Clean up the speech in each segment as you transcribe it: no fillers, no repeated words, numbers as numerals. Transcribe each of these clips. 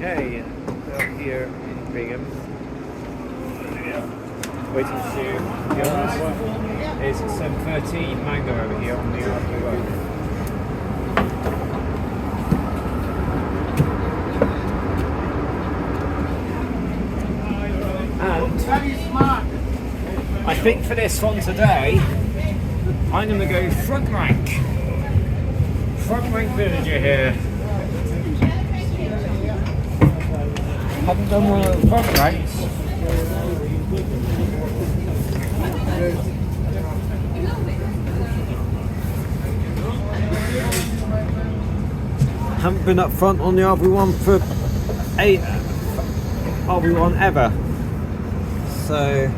Okay, we're here in Bingham. Waiting to go on. It's 7:13 Mango over here on the road. And I think for this one today, I'm going to go front rank. Front rank Villager here. Haven't done one of the front ranks. Haven't been up front on the RB1 for RB1 ever. So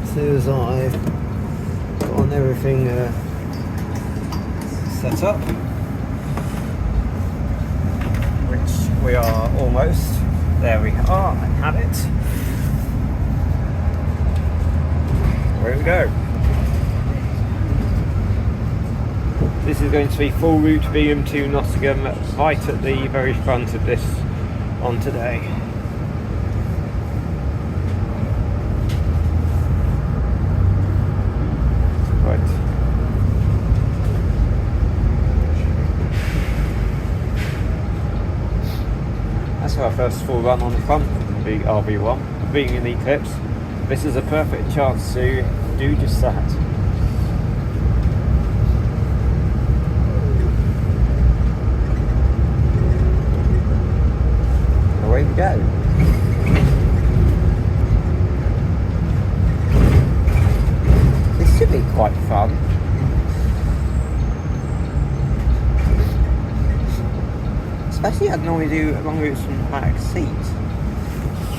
as soon as I've got on everything set up, which we are almost, there we are, I have it. There we go. This is going to be full route Bingham to Nottingham, right at the very front of this on today. Right. That's our first full run on the front of the RB1, being in the Eclipse. This is a perfect chance to do just that. Away we go. This should be quite fun. Especially I normally do long routes from the back seat.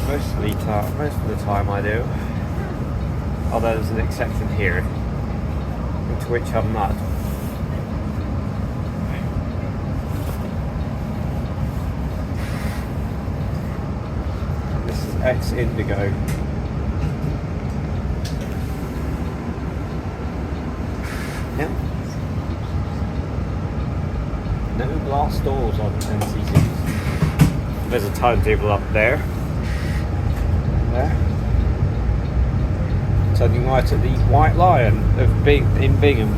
Most of the time I do. Although there's an exception here, into which I'm not. This is X Indigo. Yeah. No glass doors on NCCs. There's a timetable up there. There. Turning right at the White Lion of in Bingham.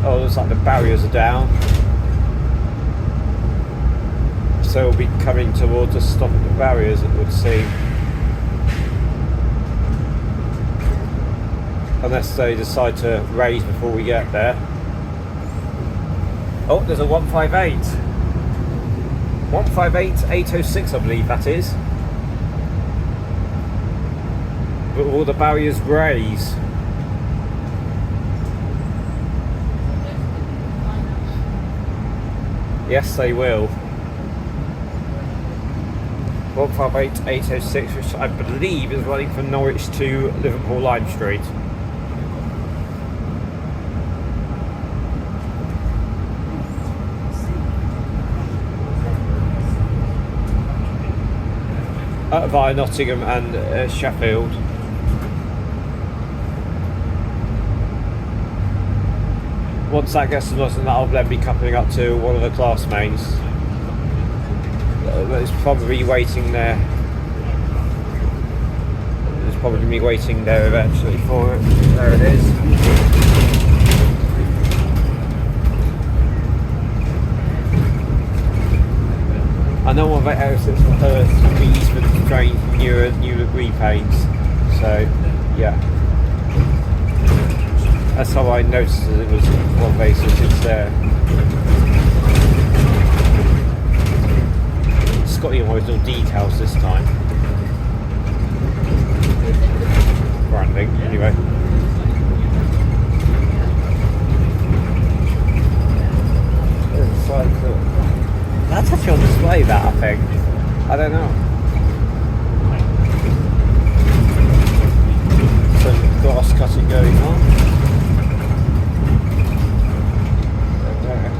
Oh, looks like the barriers are down. So we'll be coming towards a stop at the barriers, it would seem. Unless they decide to raise before we get there. Oh, there's a 158. 158-806, I believe that is. But will the barriers raise? Yes, they will. 158-806, which I believe is running from Norwich to Liverpool Lime Street. Via Nottingham and Sheffield. Once that gets to Nottingham, that'll then be coupling up to one of the class mains. It's probably waiting there. There's probably me waiting there eventually for it. There it is. I know one of the aerosols for her speeds for the train new repaints, so yeah. That's how I noticed that it was one basis, it's there. It's got the original details this time. Branding, anyway. It's like cool. That's actually on display, that, I think. I don't know. Some glass cutting going on. There.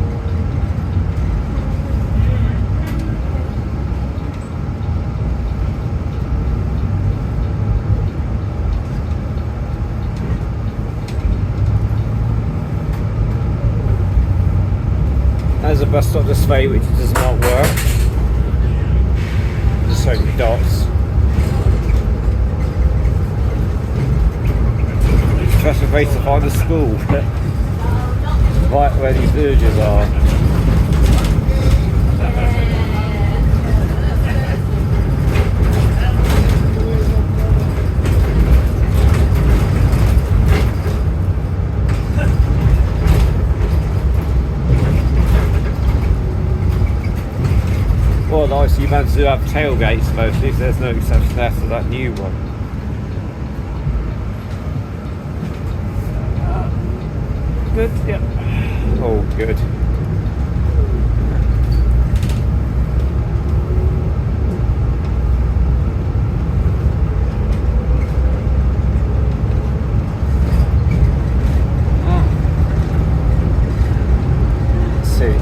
There's a bus stop display which does not work. Just showing the dots. Just a place to find a school. Right where these villagers are. Well, nice, you managed to have tailgates mostly, so there's no exception there to that new one. Good, yep. Oh, good. Let's see.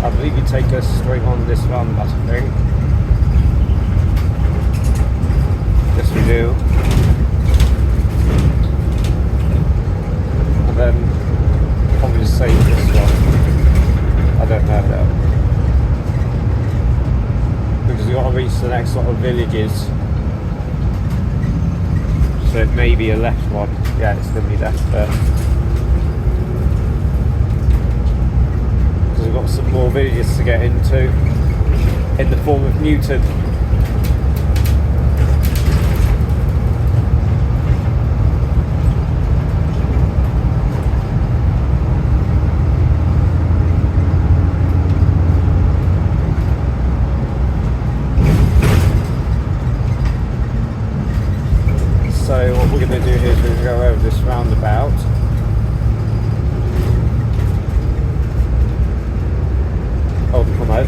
I believe you take us straight on this roundabout, I think. Yes, we do. And then probably just save this one. I don't know though. Because we've got to reach the next sort of villages. So it may be a left one. Yeah, it's going to be left there. Because we've got some more villages to get into in the form of Newton. So what we're going to do here is we're going to go over this roundabout. Oh, come out.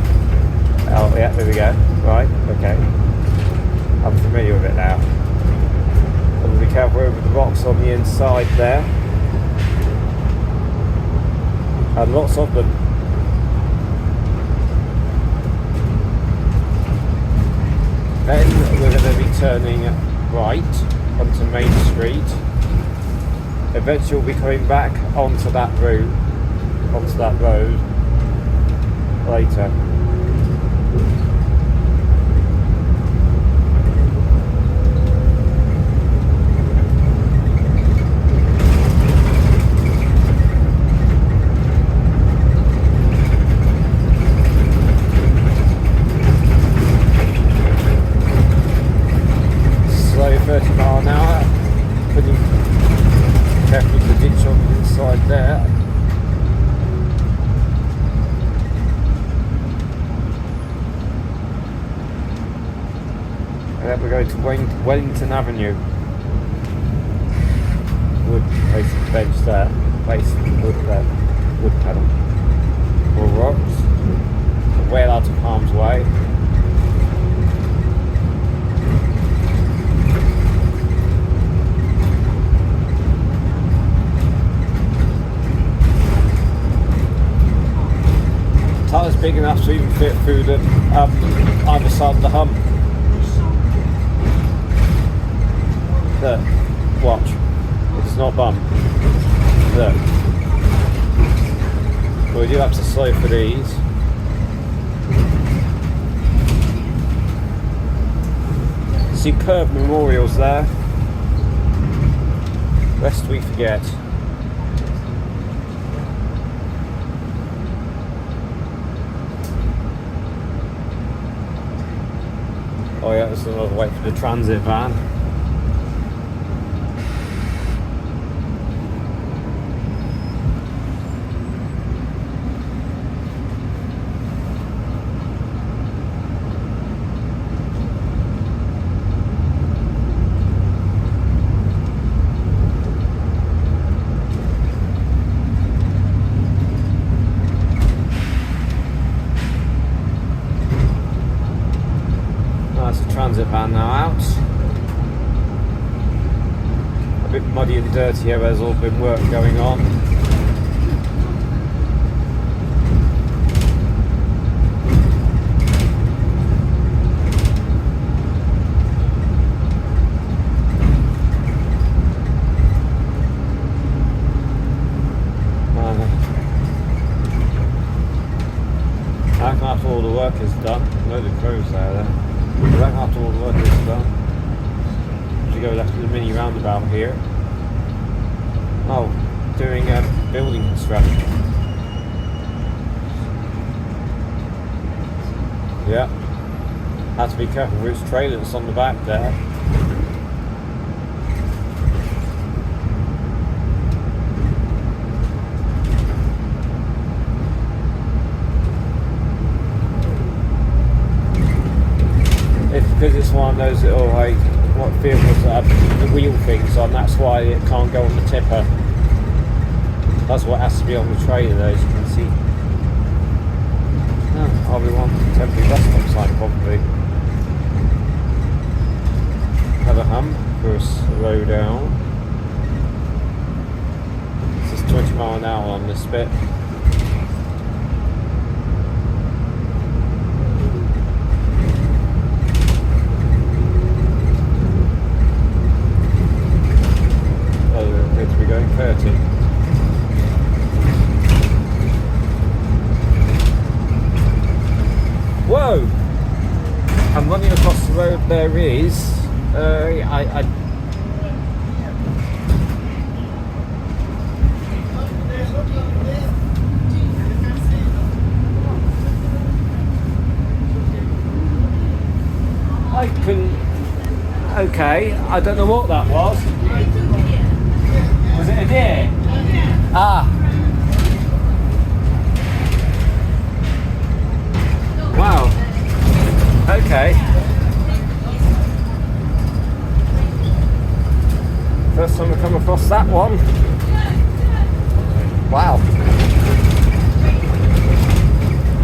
Oh, yeah, there we go. Right, okay. I'm familiar with it now. And be careful over the rocks on the inside there. And lots of them. Then we're going to be turning right onto Main Street. Eventually we'll be coming back onto that road later. Slow 30 mile an hour, putting carefully the ditch on the inside there. And then we're going to Wellington Avenue. Wood place bench there, place wood there, wood panel. More rocks, well out of harm's way. Tyre's big enough to even fit through the either side of the hump. Look, watch. It does not bump. Look. But we do have to slow for these. Superb memorials there. Lest we forget. Oh yeah, there's another way for the transit van. Transit van now out. A bit muddy and dirty here, there's all been work going on. load of crows there. We don't have to all the work is done. To go left to the mini roundabout here. Oh, doing building construction. Yeah. Have to be careful with its trailer that's on the back there. Because it's one of those little, like, what vehicles that have the wheel things on, that's why it can't go on the tipper. That's what has to be on the trailer there, as you can see. Oh, I'll be one temporary bus stop sign probably. Have a hump for a slow down. This is 20 mile an hour on this bit. We're going 30. Whoa! I'm running across the road. There is. I can. Okay, I don't know what that was. Was it a deer? Ah. Wow. Okay. First time I've come across that one. Wow.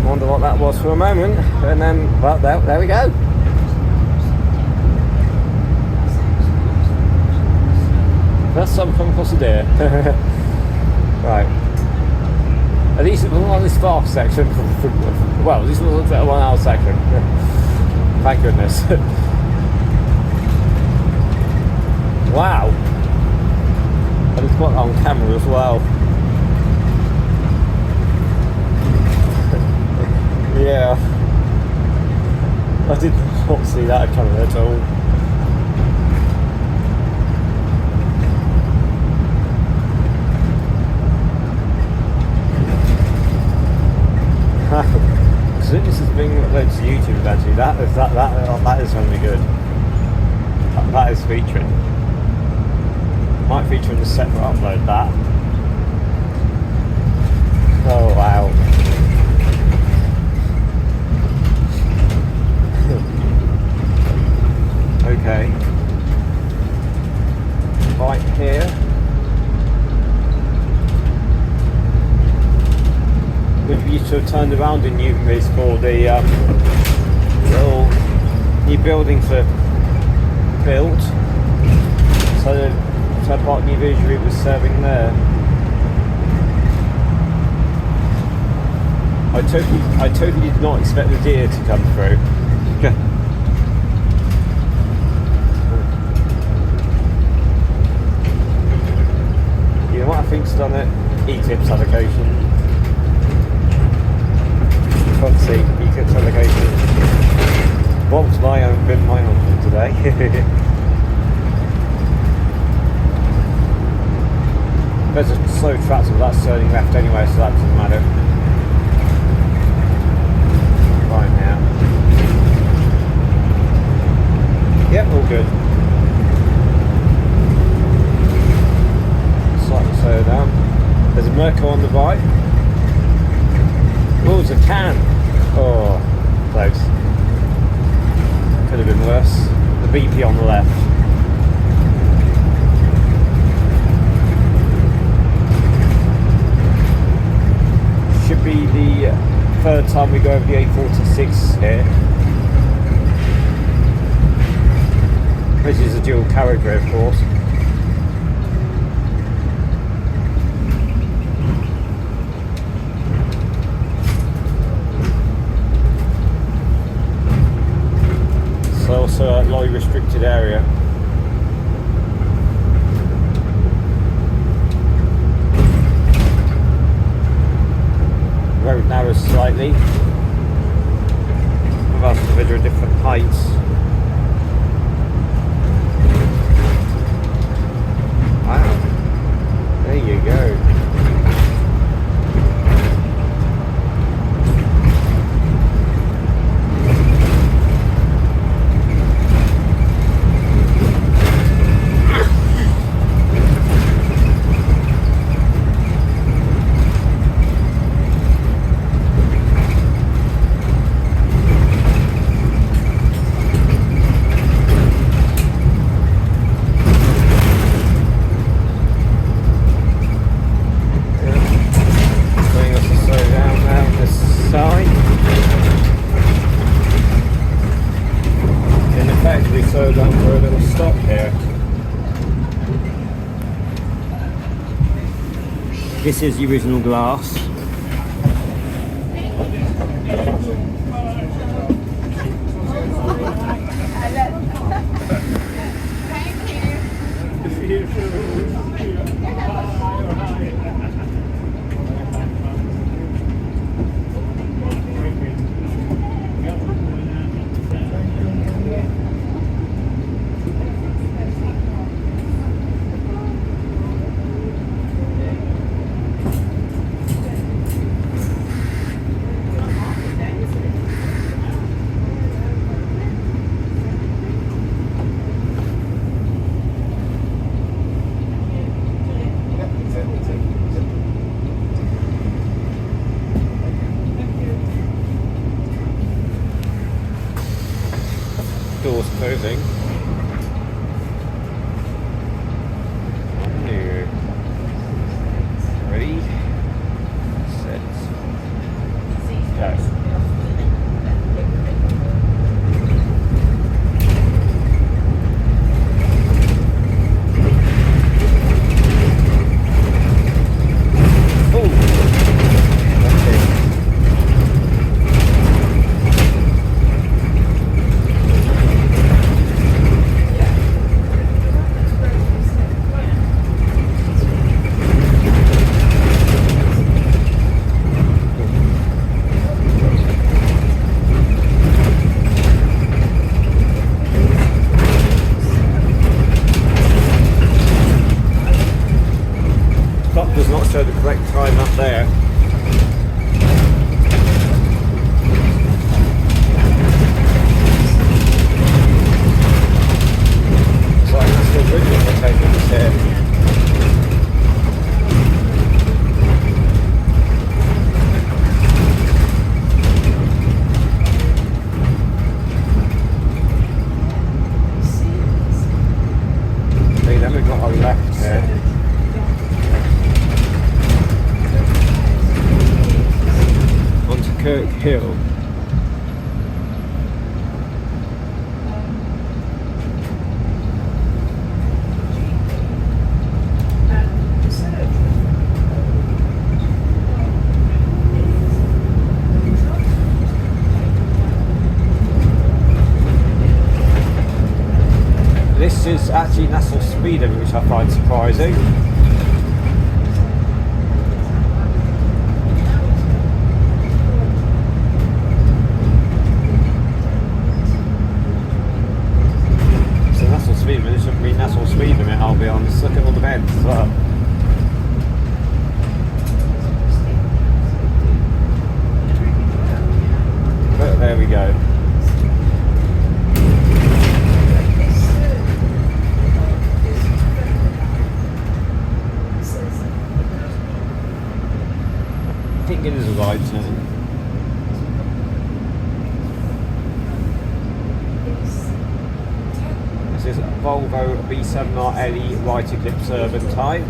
Wonder what that was for a moment, and then, well, there we go. First time I've come across a deer. Right. At least it wasn't on this fast section. Well, at least it wasn't a 1 hour section. Thank goodness. Wow. And it's got it on camera as well. Yeah. I did not see that coming at all. As soon as this is being uploaded to YouTube eventually, that is going to be good. That is featuring. Might feature in the separate upload, that. Oh wow. Okay. Right here. We used to have turned around in Newton's for the little new buildings are built. So the Trent Barton new Villager was serving there. I totally did not expect the deer to come through. You know what I think's done it? Eclipse allocation. Front seat, Eclipse allocation. Bob's been my own today. There's a slow tractor, but that's turning left anyway, so that doesn't matter. Right now. Yep, all good. Slightly slow down. There's a Merco on the right. Oh, it's a can. Oh, close. Could have been worse. The BP on the left. Should be the third time we go over the A46 here. This is a dual carriageway, of course. Also a lorry restricted area. Road narrows slightly. of us are at different heights. Wow. There you go. So down for a little stop here. This is the original glass. Doors closing. Ready, set, go. Does not show the correct time up there. So I can still really rotate this here. Okay, then we've got our left here. Kirk Hill. This is actually national speed limit, which I find surprising. It shouldn't be national speed limit, I'll be honest. Look at all the bends as well. But there we go. I think it is a right turn. This is Volvo B7RLE Wright-Eclipse Urban type,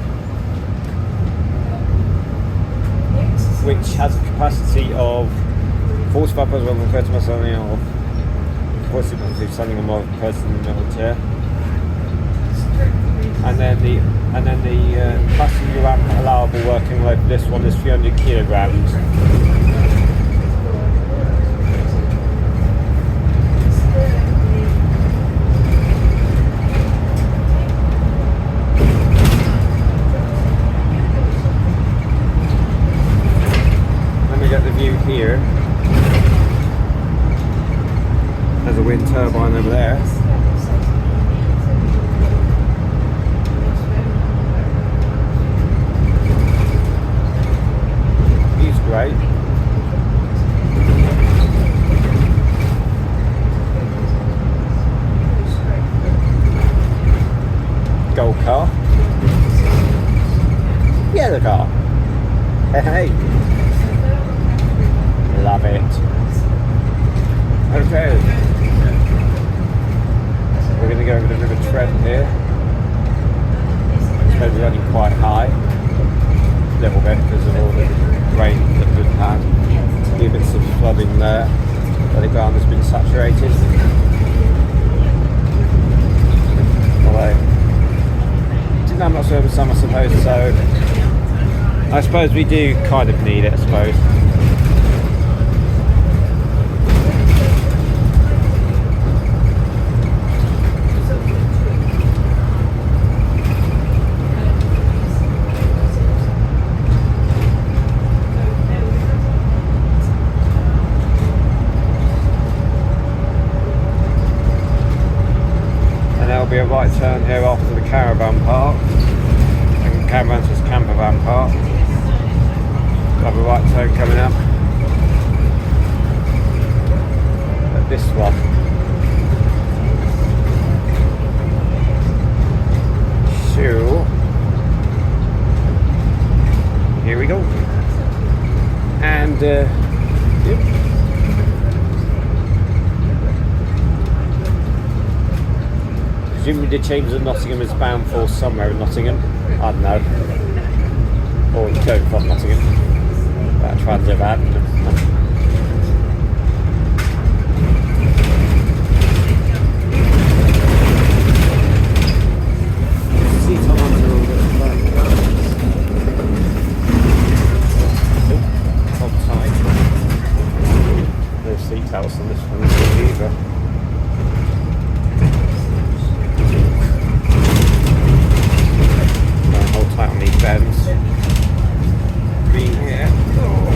which has a capacity of 45 person on 30 miles an hour, 40 miles standing on more person in the middle chair, and then the passenger ramp allowable working load for this one is 300 kilograms. Get the view here. There's a wind turbine over there. He's great. Gold car. Yellow car. Hey. Love it. Okay. We're going to go over the River Trent here. It's maybe running quite high. A little bit because of all the rain that we've had. A few bits of flooding there. But the ground has been saturated. Although, didn't have much over summer, I suppose, so I suppose we do kind of need it, I suppose. Be a right turn here after the caravan park, and caravan says camper van park. We'll have a right turn coming up at this one. So here we go, and yep. Presumably the Chambers of Nottingham is bound for somewhere in Nottingham. I don't know. Or going from Nottingham. That transit van. Seat on a little bit back. Hold tight. No seat belts on this one either. On these bends. Green here. Oh.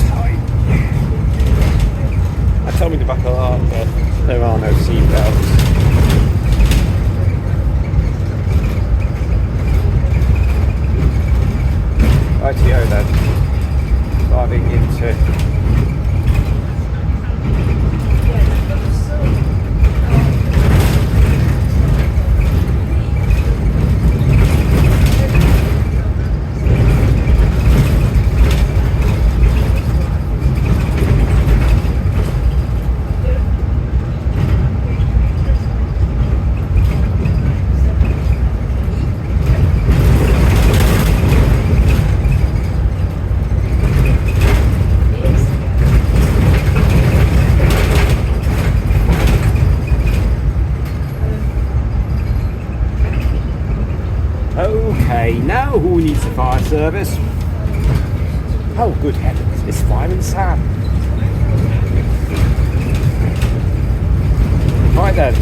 Tight. I told me to buckle up, but there are no seat belts. ITO then. Driving into now who needs a fire service? Oh, good heavens, it's Fireman Sam. Right then,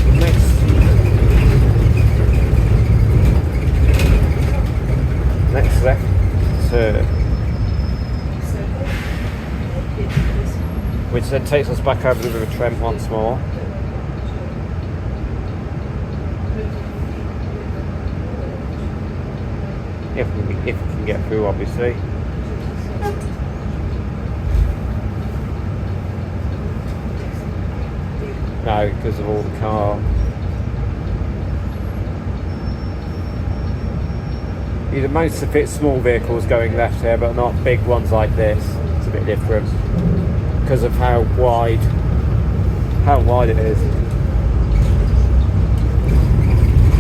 next left turn, which then takes us back over the River Trent once more. If we can get through, obviously. No, because of all the car. You'd managed to fit small vehicles going left here, but not big ones like this. It's a bit different because of how wide it is.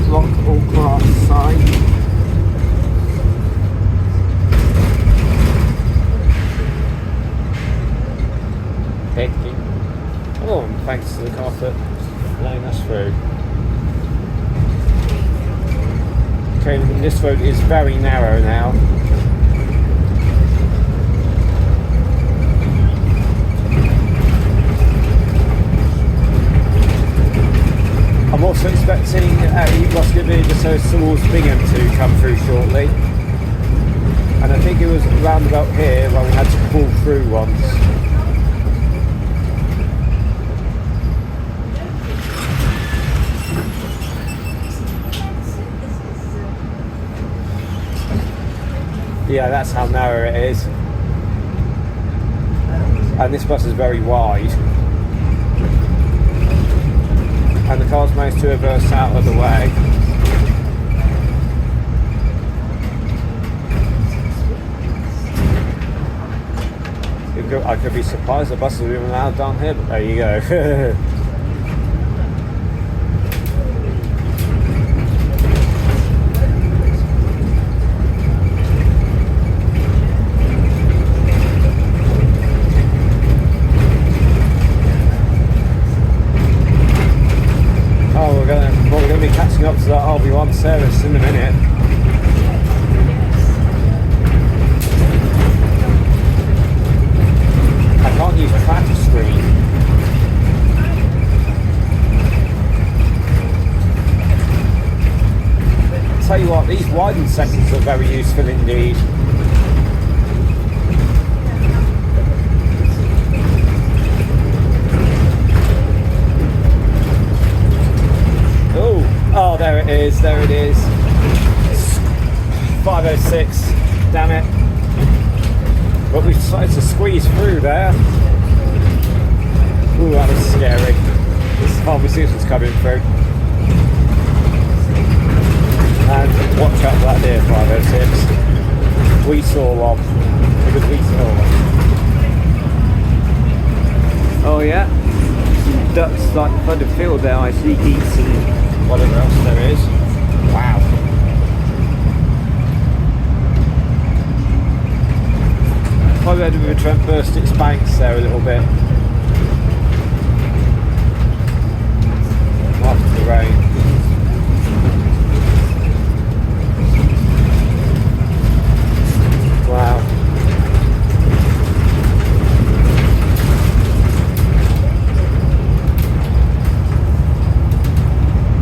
Block all glass side. Oh, and thanks to the car for letting us through. Okay, this road is very narrow now. I'm also expecting Rushcliffe Villager towards Bingham to come through shortly. And I think it was round about here where we had to pull through once. Yeah, that's how narrow it is. And this bus is very wide. And the car's managed to reverse out of the way. I could be surprised the buses are even allowed down here, but there you go. We're going to be catching up to that RB1 service in a minute. I can't use tracker screen. I'll tell you what, these widened sections are very useful indeed. Oh, there it is, there it is. 506, damn it. But we decided to squeeze through there. Ooh, that was scary. This Harvey Simpson's coming through. And watch out for that deer, 506. We saw one. Because we saw one. Oh yeah. Ducks like further field there, I see geese and whatever else there is. Wow. Probably had a bit of a Trent burst its banks there a little bit. After the rain. Wow.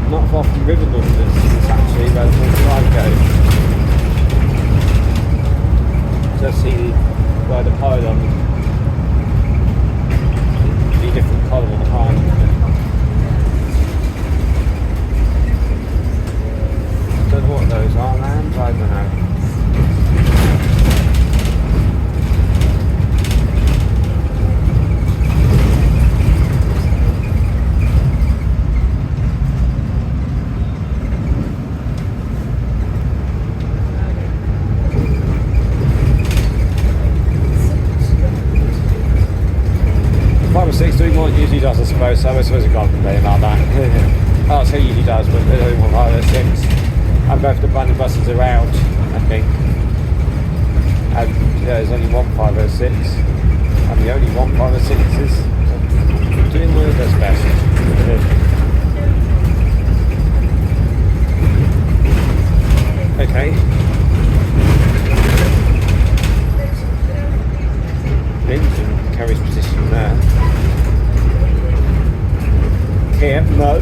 Not far from River London, actually, where the 45 goes. Just see where the pylon, the different colour on the pylon. Don't know what those are, lambs? I don't know. Doing what it usually does, I suppose, so I suppose I can't complain about that. I'll say usually does, but there's only one 506. And both the branded buses are out, I think. And yeah, there's only one 506. And the only one 506 is doing what it does best. Okay. Engine carries position there. Here, no.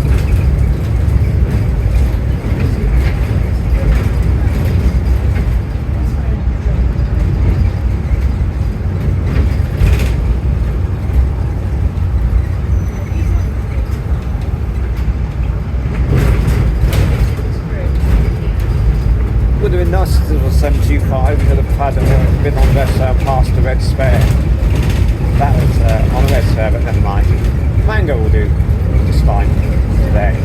Would have been nice if it was 725. We could have had been on red spare past the red spare. That was on a red spare, but never mind. Mango will do just fine today.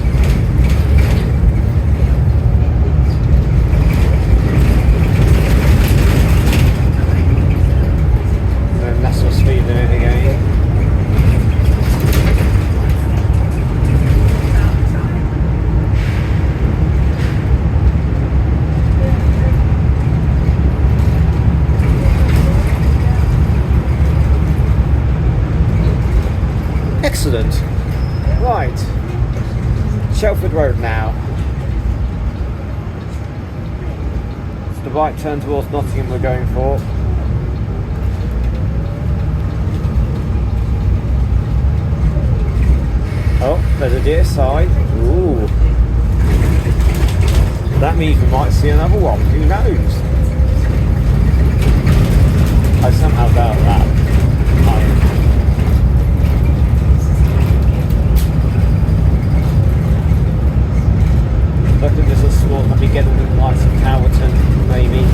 Then national speed limit again. Excellent. Right, Shelford Road now. It's the right turn towards Nottingham we're going for. Oh, there's a deer sign. Ooh. That means we might see another one. Who knows? I somehow doubt that. I think there's a small, maybe getting the lights of Cowerton, maybe.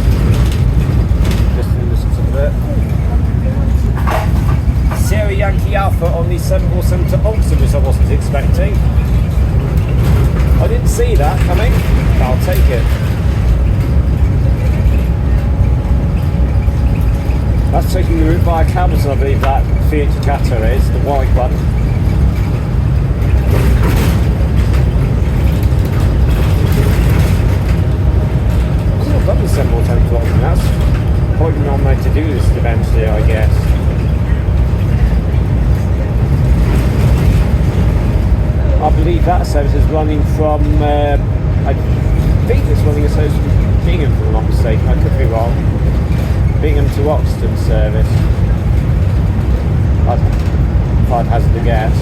expecting. I didn't see that coming, but I'll take it. That's taking the route via Camden, I believe that Fiat Ducato is, the white one. I think I've done the 7 or 10 o'clock, and that's probably on my to-do list eventually, I guess. I believe that service is running from, I think it's running a service from Bingham, if I'm not mistaken, I could be wrong. Bingham to Oxton service. If I'd hazard a guess.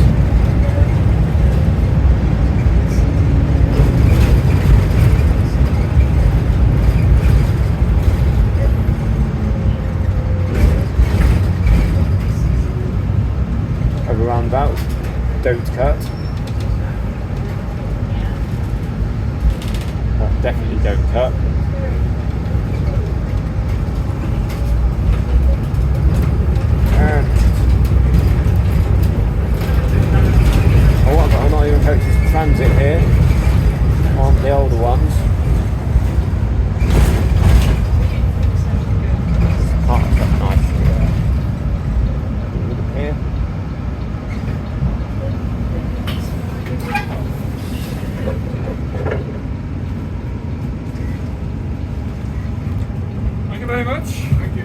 Over roundabout, don't cut. Well, definitely don't cut. I'm not even purchased transit here on the older ones. Parked up nicely there. Here. Thank you very much. Thank you.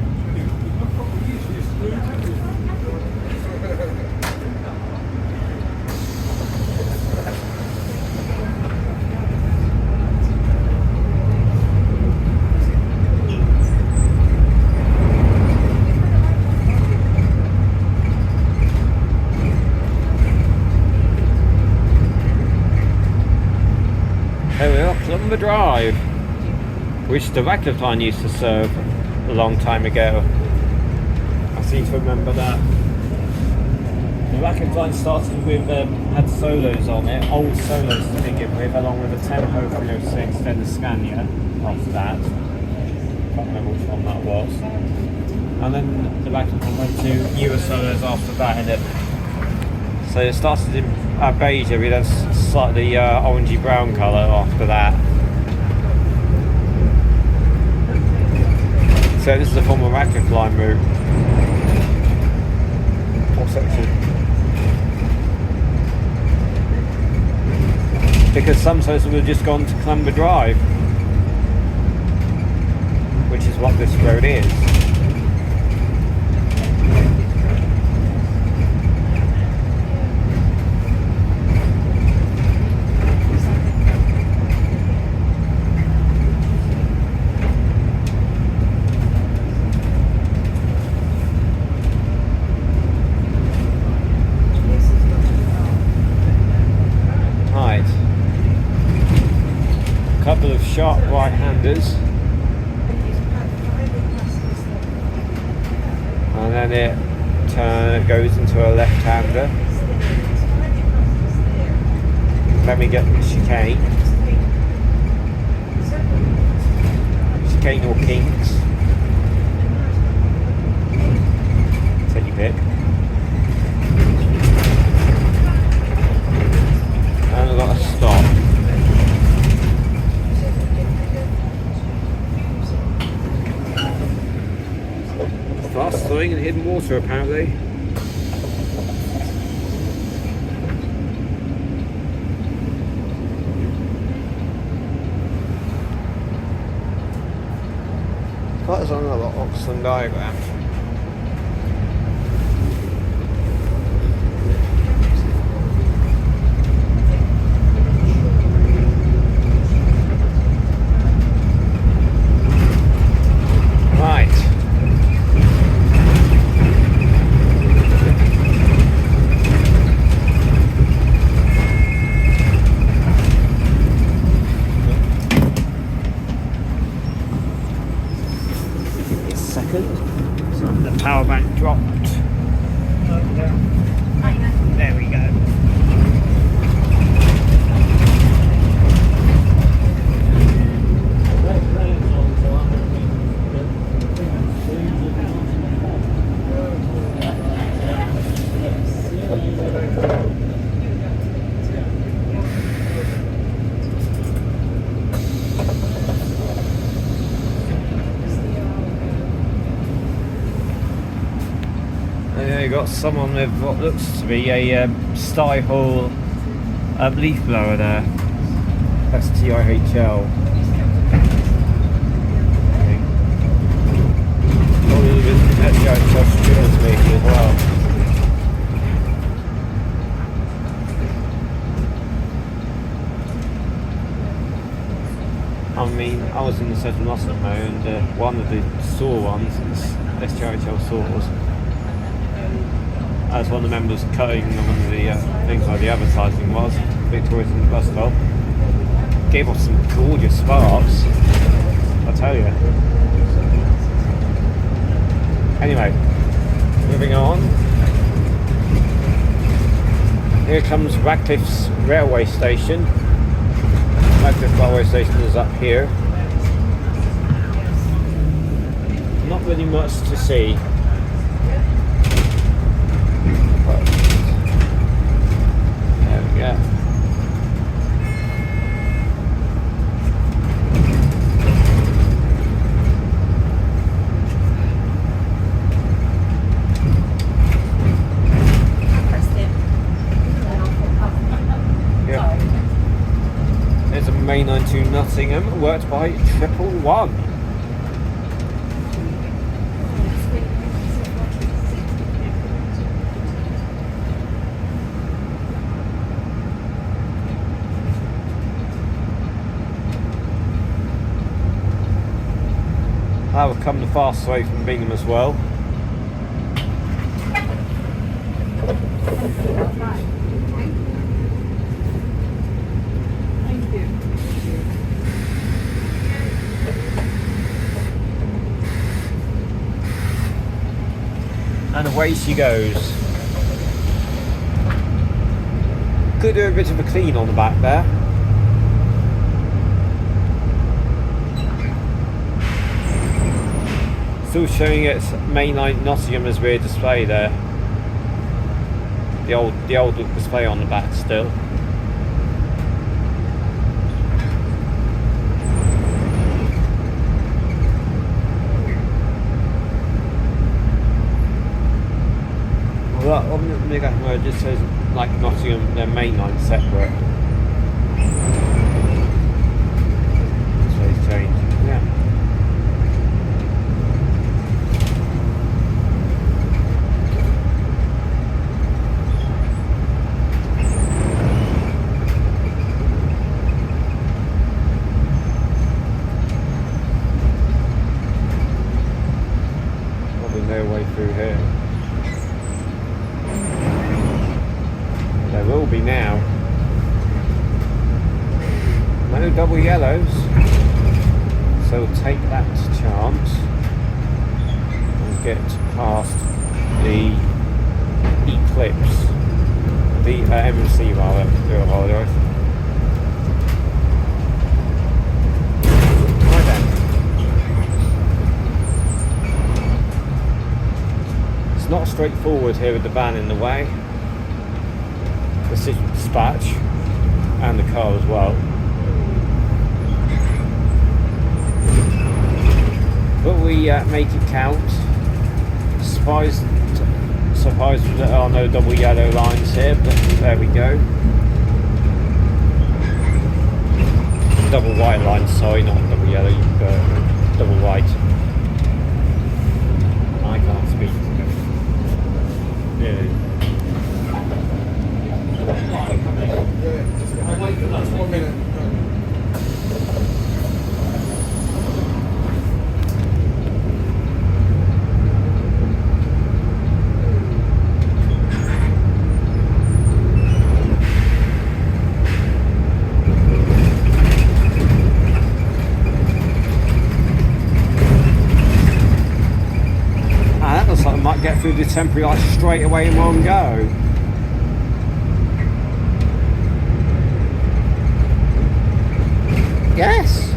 There we are, Clumber Drive, which the Rushcliffe line used to serve a long time ago. I seem to remember that. The Rushcliffe line started with, had solos on it, old solos to begin with, along with a Tempo 306, then the Scania after that. Can't remember which one that was. And then the Rushcliffe line went to newer solos after that, and so it started in beige with a slightly orangey brown colour after that. So this is a former Rushcliffe line route. Or section. Because some services would have just gone to Clumber Drive, which is what this road is. Couple of sharp right-handers, and then it goes into a left-hander. Then we get the chicane or kinks, take your pick, and I've got a stop. Fast flowing and hidden water apparently. That is on another Oxford diagram. Second. you've got someone with what looks to be a Stihall leaf blower there. STIHL. Probably with STIHL strippers maybe as well. I mean, I was in the central Nottingham and one of the saw ones, STIHL saws, as one of the members cutting one of the things like the advertising was, Victoria's in the bus stop, gave off some gorgeous sparks, I tell you. Anyway, moving on. Here comes Rushcliffe's railway station. Rushcliffe railway station is up here. Not really much to see. But there we go. There's a main line to Nottingham, worked by 111. That will come the fast way from Bingham as well. And away she goes. Could do a bit of a clean on the back there. Still showing its mainline Nottingham as rear display there. The old display on the back still. Well, that on the where it just says like Nottingham, their mainline separate. Display's changed. Yeah. No way through here. There will be now. No double yellows, so we'll take that chance and get past the Eclipse, the MC rather. Do apologise. Right then. It's not straightforward here with the van in the way. The city dispatch and the car as well. But we make it count. Surprised there are no double yellow lines here, but there we go. Double white lines, sorry, not double yellow, double white. I can't speak. Yeah. I'll wait for that 1 minute. That looks like I might get through the temporary ice straight away in one go. Yes,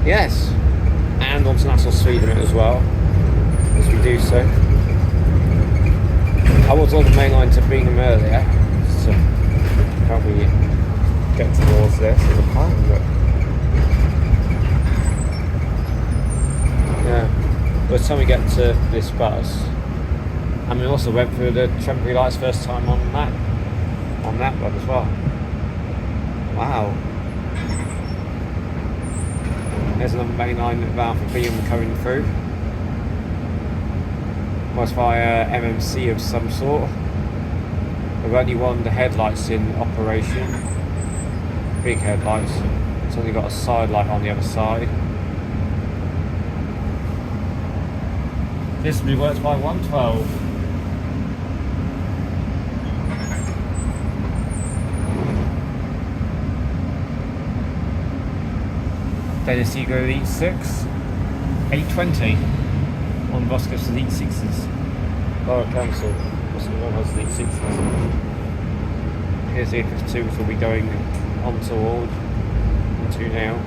yes, and onto National Speed Limit as well, as we do so. I was on the main line to Bingham earlier, so can't we get towards this as a plan, but yeah, by the time we get to this bus, And we also went through the Trent lights first time on that one as well. Wow. There's another mainline van for Bingham coming through. Was via MMC of some sort. We've only one of the headlights in operation. Big headlights. It's only got a side light on the other side. This will be worked by 112. Dennis Ego Elite 6, 820 on Rushcliffe's Elite 6s. Borough Council, one has Elite 6s. Here's the Eclipse 2, which will be going on toward to now.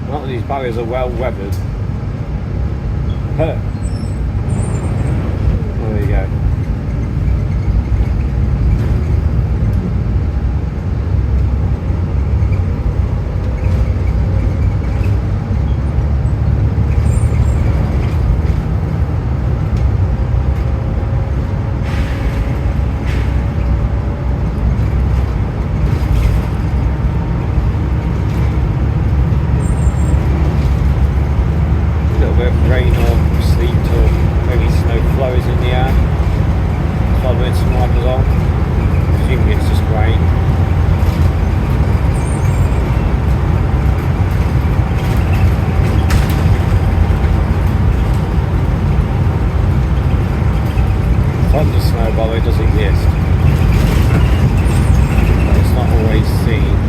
None of these barriers are well weathered. There you go. Rain or sleet or maybe snow flows in the air. So I'll put some wipers on. Presumably it's just rain. Thunder snow, by the way, does exist, but it's not always seen.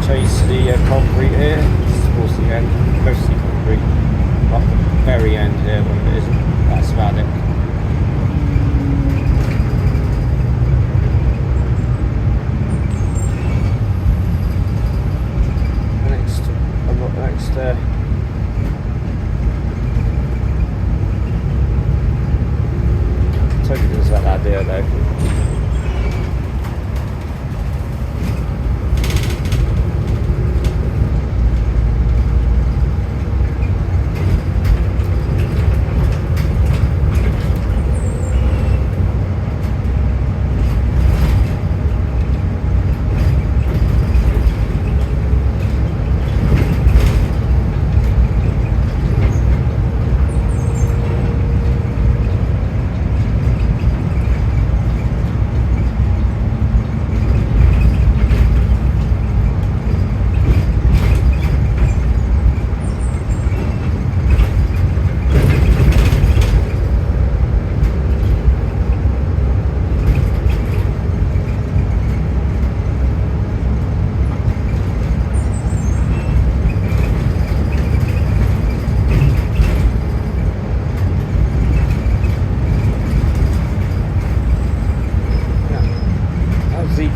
Chase the concrete here, towards the end, mostly concrete, but the very end here when it isn't, that's about it. Next totally does that idea though.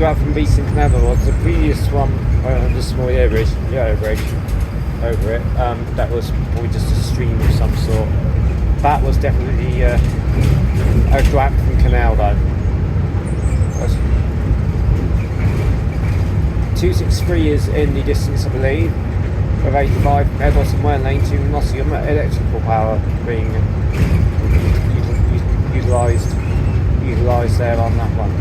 go out from Beeston Canal, the previous one on the small air bridge, over it, that was probably just a stream of some sort. That was definitely a drag from canal though. 263 is in the distance, I believe, of 85 Bedwellton Ware Lane to Nottingham, electrical power being utilised there on that one.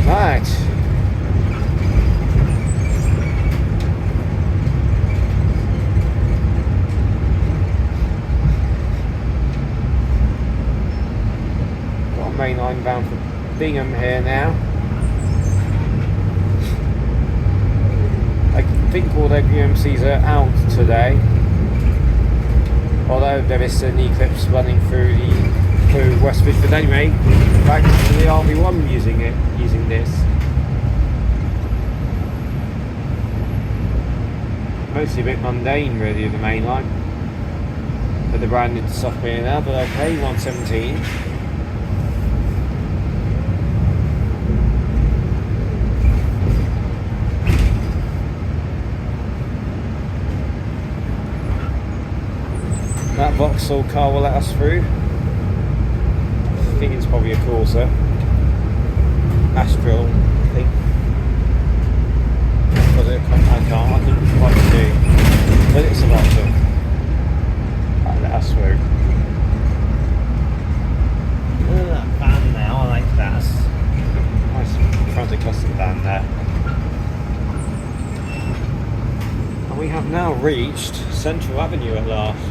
Right. Got a main line bound for Bingham here now. I think all the UMCs are out today, although there is an Eclipse running through West Bridgeford anyway. Back to the RB1 using this. Mostly a bit mundane really, the main line. But the branded stuff here now, but okay, 117. That Vauxhall car will let us through. I think it's probably a Corsa. Astral, I think. Was it a compact car? I couldn't quite see. But it's a Vauxhall. That let us through. Look at that van now, I like that. Nice front of custom van there. And we have now reached Central Avenue at last.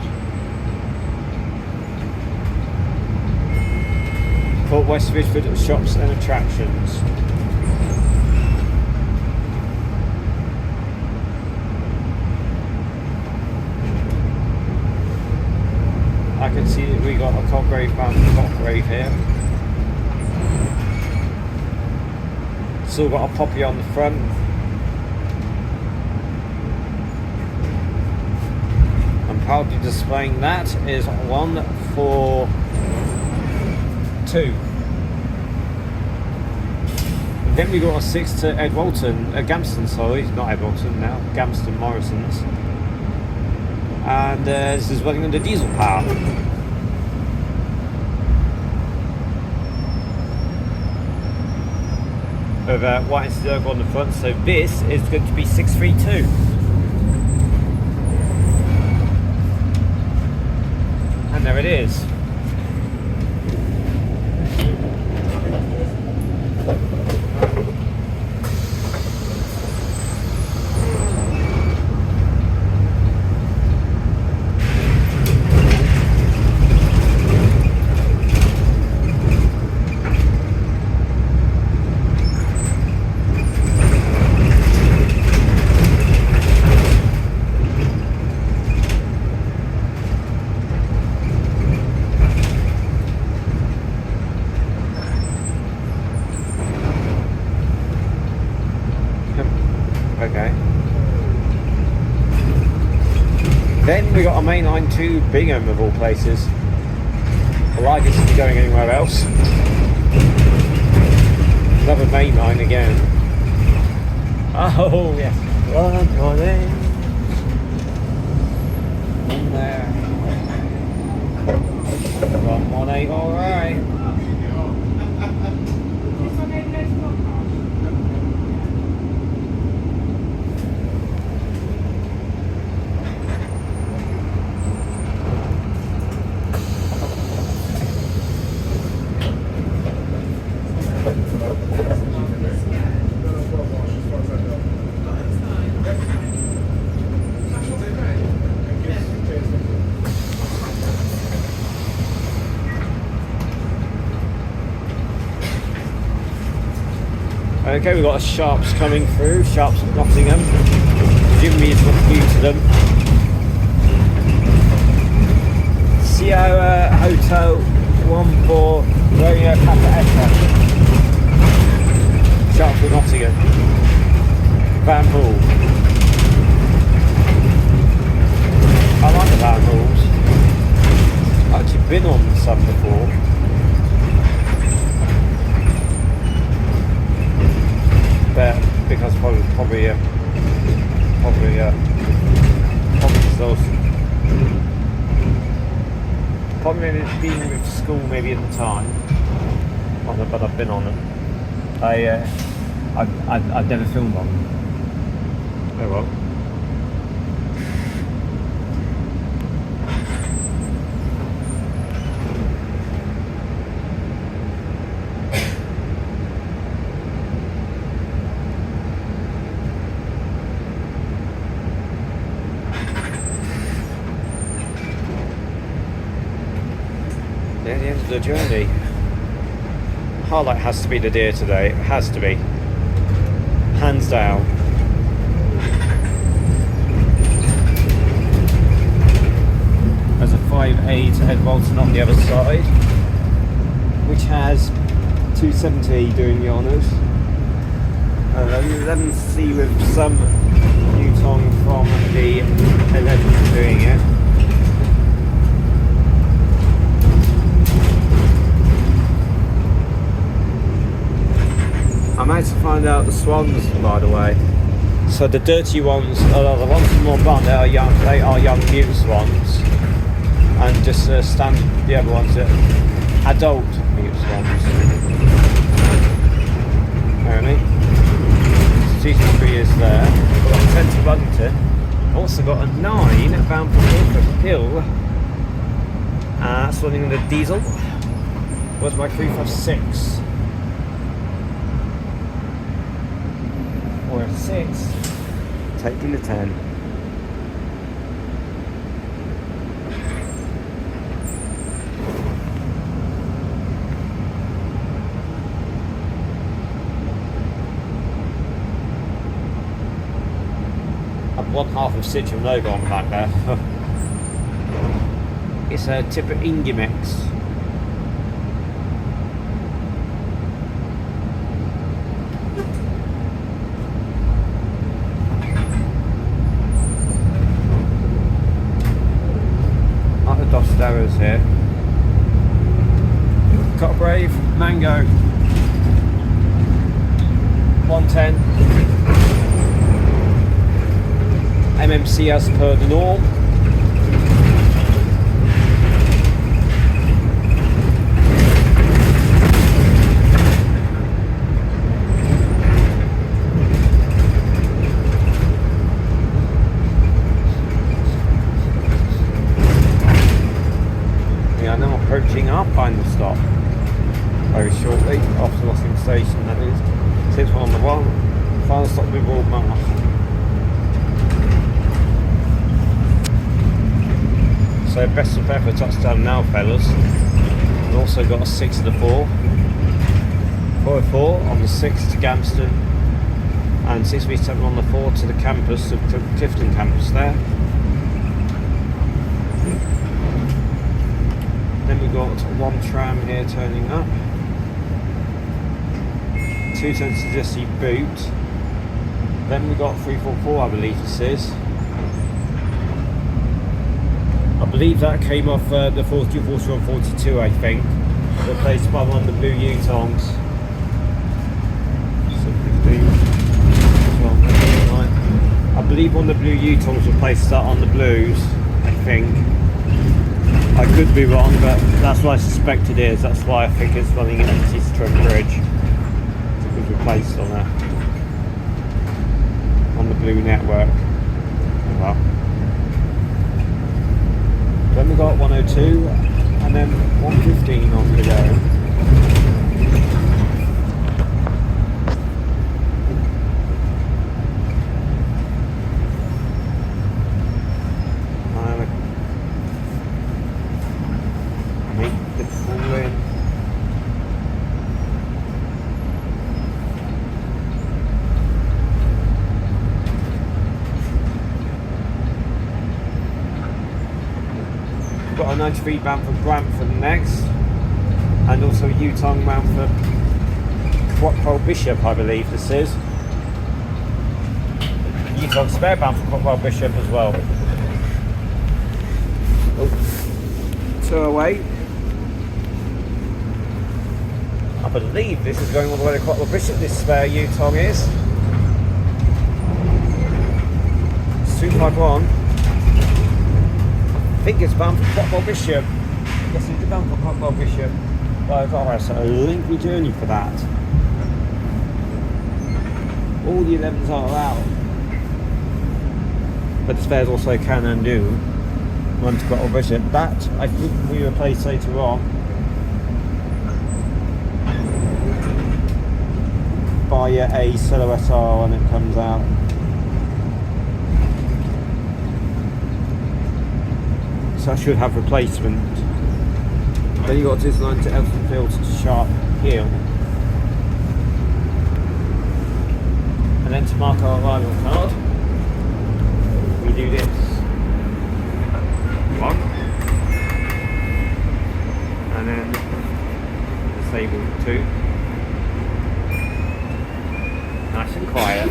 For West Bridgeford shops and attractions. I can see that we got a Cotgrave van from Cotgrave here. Still got a poppy on the front. I'm proudly displaying that is 142. Then we got a 6 to Gamston, sorry, not Ed Walton now, Gamston Morrison's. And this is running under diesel power. With white and silver on the front, so this is going to be 632. And there it is. Okay. Then we got a main line to Bingham of all places. Well, I guess it's going anywhere else. Another main line again. Oh yes. One morning. One there. One morning, alright. Okay, we've got a Sharps coming through, Sharps of Nottingham. Jimmy is not new to them. Sierra Hotel 14 Romeo Papa Echo. Sharps of Nottingham. Van Hall. I like the Van Halls. Probably been with school maybe at the time, but I've been on them. I've never filmed on them. Oh well. Near the end of the journey. Highlight has to be the deer today. It has to be. Hands down. There's a 5A to Ed Walton on the other side, which has 270 doing the honours. 11C with some Newton from the 11 doing it. I managed to find out the swans, by the way. So the dirty ones, the ones from Morvan, they are young mute swans, and just standard the other ones are adult mute swans. Apparently, season 3 is there. We've got 10 to Wellington. Also got a 9 bound for Hill. That's running on the diesel. Where's my 356? Or a 6, taking the 10. I've one half of Citroen logo on the back there. It's a Tipper Ingimex. Arrows here. Copper Brave, Mango, 110. MMC as per the norm. Approaching our final stop very shortly after Nottingham station, that is. 611, final stop with World Mars. So best of effort touchdown now, fellas. We've also got a 6 to the 4, 404 on the 6 to Gamston, and 6V7 on the 4 to the campus of Clifton campus there. Then we've got one tram here turning up, 2 cents to Jesse Boot. Then we've got 344, I believe this is. I believe that came off the 41 42, I think, replaced by one of the blue U-tongs. I believe one of the blue U-tongs replaced that on the blues, I think. I could be wrong, but that's what I suspect it is. That's why I think it's running into Trent Bridge. It was replaced on that, on the blue network. Well, then we got 102 and then 115 on the go. Got a 93 bound for Brantford next, and also a U-tongue bound for Quattrell Bishop, I believe this is. U-tongue spare bound for Quattrell Bishop as well. Oh, 208. I believe this is going all the way to Quattrell Bishop, this spare U-tongue is. 251. I think it's bound for Quattrell Bishop. Yes, it's down for Cockwell Bishop. But I've got a lengthy journey for that. All the 11s are out. But the spares also can and do run to Cockwell Bishop. That I think we replace later on by a Silhouette R when it comes out. So I should have replacement. Then you got this line to Elton Fields to Sharp Hill. And then to mark our arrival card, we do this. One. And then disable 2. Nice and quiet.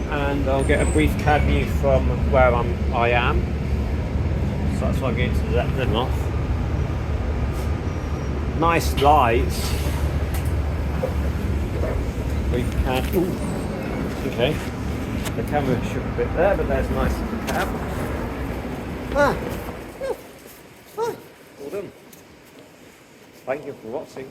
And I'll get a brief CAD view from where I am. So that's why I'm going to let them off. Nice lights. Brief CAD. Ooh. Okay. The camera shook a bit there, but there's a nice cab. All done. Thank you for watching.